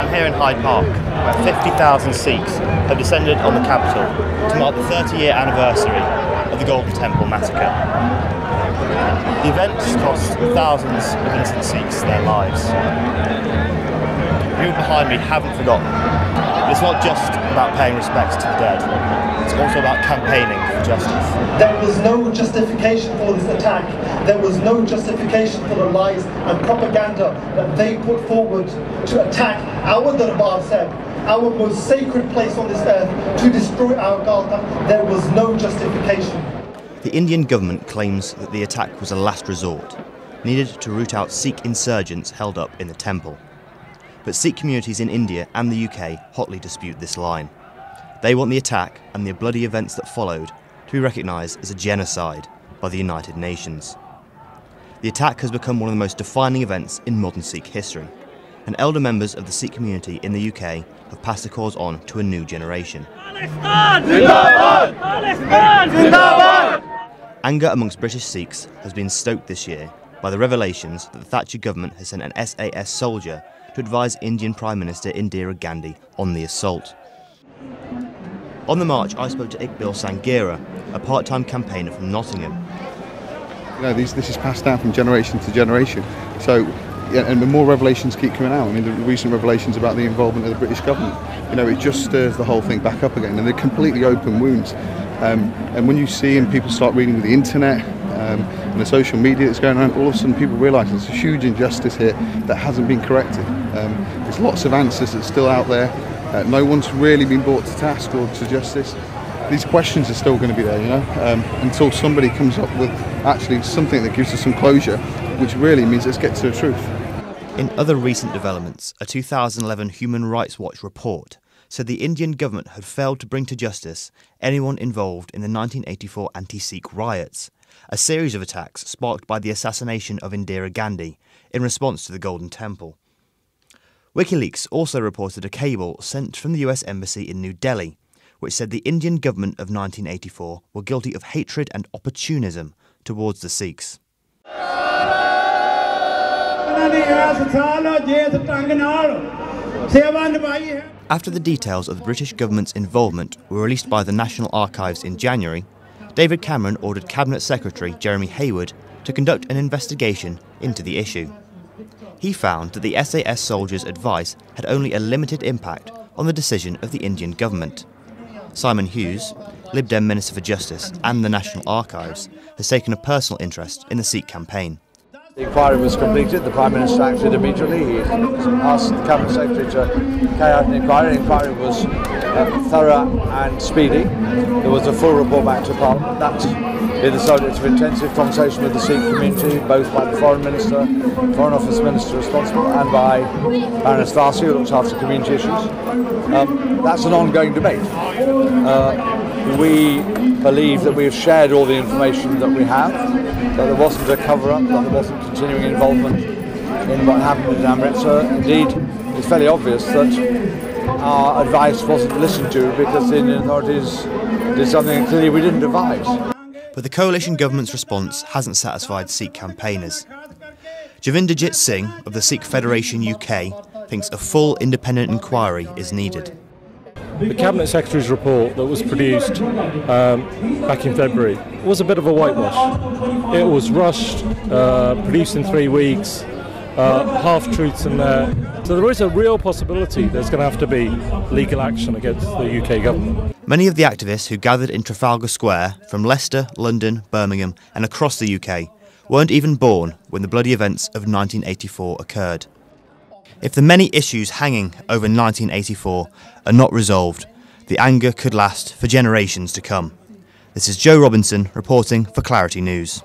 I'm here in Hyde Park, where 50,000 Sikhs have descended on the capital to mark the 30-year anniversary of the Golden Temple Massacre. The events cost thousands of innocent Sikhs their lives. The people behind me haven't forgotten. But it's not just about paying respects to the dead, it's also about campaigning for justice. There was no justification for this attack. There was no justification for the lies and propaganda that they put forward to attack our Darbar Sahib, our most sacred place on this earth, to destroy our Galta. There was no justification. The Indian government claims that the attack was a last resort, needed to root out Sikh insurgents held up in the temple. But Sikh communities in India and the UK hotly dispute this line. They want the attack and the bloody events that followed to be recognised as a genocide by the United Nations. The attack has become one of the most defining events in modern Sikh history, and elder members of the Sikh community in the UK have passed the cause on to a new generation. Anger amongst British Sikhs has been stoked this year by the revelations that the Thatcher government has sent an SAS soldier to advise Indian Prime Minister Indira Gandhi on the assault. On the march, I spoke to Iqbal Sanghera, a part-time campaigner from Nottingham. You know, this is passed down from generation to generation. So, yeah, and the more revelations keep coming out. I mean, the recent revelations about the involvement of the British government, you know, it just stirs the whole thing back up again, and they're completely open wounds. And when you see and people start reading the internet and the social media that's going around, all of a sudden people realise there's a huge injustice here that hasn't been corrected. There's lots of answers that's still out there. No one's really been brought to task or to justice. These questions are still going to be there, you know, until somebody comes up with actually something that gives us some closure, which really means let's get to the truth. In other recent developments, a 2011 Human Rights Watch report said the Indian government had failed to bring to justice anyone involved in the 1984 anti-Sikh riots, a series of attacks sparked by the assassination of Indira Gandhi in response to the Golden Temple. WikiLeaks also reported a cable sent from the US Embassy in New Delhi, which said the Indian government of 1984 were guilty of hatred and opportunism towards the Sikhs. After the details of the British government's involvement were released by the National Archives in January, David Cameron ordered Cabinet Secretary Jeremy Hayward to conduct an investigation into the issue. He found that the SAS soldiers' advice had only a limited impact on the decision of the Indian government. Simon Hughes, Lib Dem Minister for Justice and the National Archives, has taken a personal interest in the Sikh campaign. The inquiry was completed, the Prime Minister acted immediately. He asked the Cabinet Secretary to carry out an inquiry. The inquiry was thorough and speedy. There was a full report back to Parliament. That is the subject of intensive conversation with the Sikh community, both by the Foreign Minister, Foreign Office Minister responsible, and by Baroness Vasi, who looks after community issues. That's an ongoing debate. We believe that we have shared all the information that we have, that there wasn't a cover-up, that there wasn't continuing involvement in what happened in Amritsar. Indeed, it's fairly obvious that our advice wasn't listened to because the Indian authorities did something clearly we didn't advise. But the coalition government's response hasn't satisfied Sikh campaigners. Javinderjit Singh of the Sikh Federation UK thinks a full independent inquiry is needed. The Cabinet Secretary's report that was produced back in February was a bit of a whitewash. It was rushed, produced in 3 weeks, half-truths in there. So there is a real possibility there's going to have to be legal action against the UK government. Many of the activists who gathered in Trafalgar Square from Leicester, London, Birmingham and across the UK weren't even born when the bloody events of 1984 occurred. If the many issues hanging over 1984 are not resolved, the anger could last for generations to come. This is Joe Robinson reporting for Clarity News.